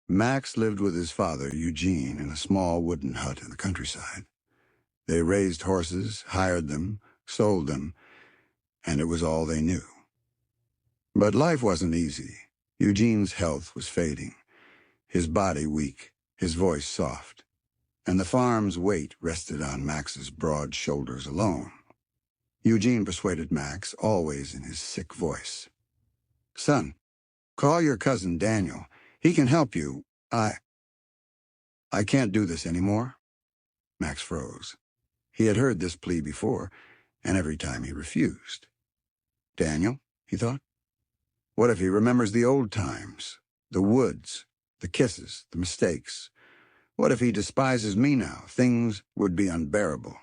Max lived with his father, Eugene, in a small wooden hut in the countryside. They raised horses, hired them, sold them, and it was all they knew. But life wasn't easy. Eugene's health was fading, his body weak, his voice soft, and the farm's weight rested on Max's broad shoulders alone. Eugene persuaded Max, always in his sick voice. "Son, call your cousin Daniel. He can help you. I can't do this anymore." Max froze. He had heard this plea before, and every time he refused. Daniel, he thought. What if he remembers the old times, the woods, the kisses, the mistakes? What if he despises me now? Things would be unbearable.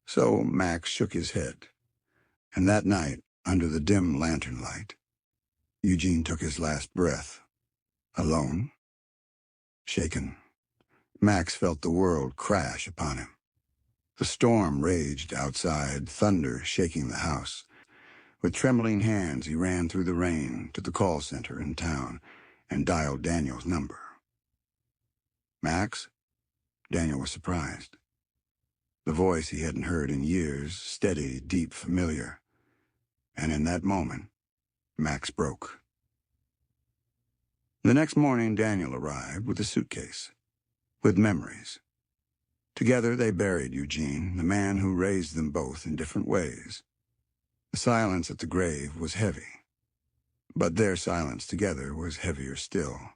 So Max shook his head, and that night, under the dim lantern light, Eugene took his last breath, alone, shaken. Max felt the world crash upon him. The storm raged outside, thunder shaking the house. With trembling hands, he ran through the rain to the call center in town and dialed Daniel's number. "Max?" Daniel was surprised. The voice he hadn't heard in years, steady, deep, familiar. And in that moment, Max broke. The next morning, Daniel arrived with a suitcase, with memories. Together they buried Eugene, the man who raised them both in different ways. The silence at the grave was heavy, but their silence together was heavier still.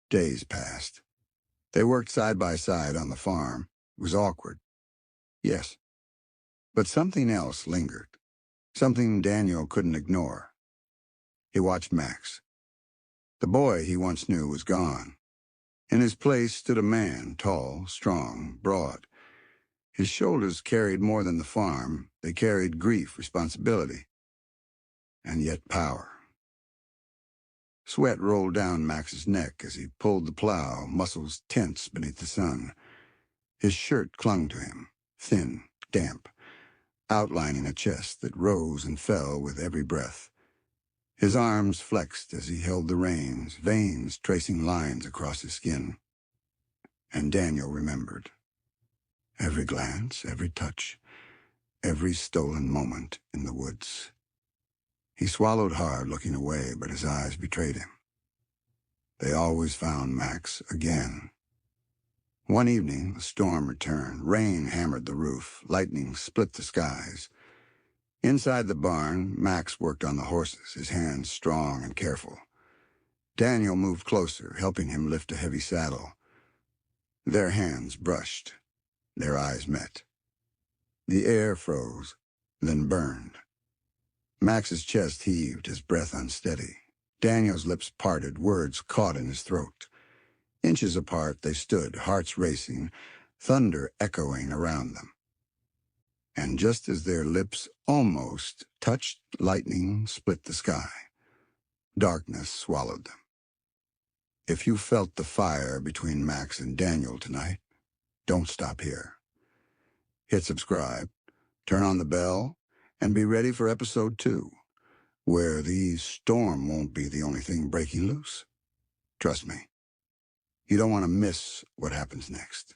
Days passed. They worked side by side on the farm. It was awkward. Yes. But something else lingered. Something Daniel couldn't ignore. He watched Max. The boy he once knew was gone. In his place stood a man, tall, strong, broad. His shoulders carried more than the farm. They carried grief, responsibility, and yet power. Sweat rolled down Max's neck as he pulled the plow, muscles tense beneath the sun. His shirt clung to him, thin, damp, outlining a chest that rose and fell with every breath. His arms flexed as he held the reins, veins tracing lines across his skin. And Daniel remembered. Every glance, every touch, every stolen moment in the woods. He swallowed hard, looking away, but his eyes betrayed him. They always found Max again. One evening, the storm returned. Rain hammered the roof. Lightning split the skies. Inside the barn, Max worked on the horses, his hands strong and careful. Daniel moved closer, helping him lift a heavy saddle. Their hands brushed. Their eyes met. The air froze, then burned. Max's chest heaved, his breath unsteady. Daniel's lips parted, words caught in his throat. Inches apart they stood, hearts racing, thunder echoing around them. And just as their lips almost touched, lightning split the sky. Darkness swallowed them. If you felt the fire between Max and Daniel tonight, don't stop here. Hit subscribe, turn on the bell, and be ready for episode 2, where the storm won't be the only thing breaking loose. Trust me, you don't want to miss what happens next.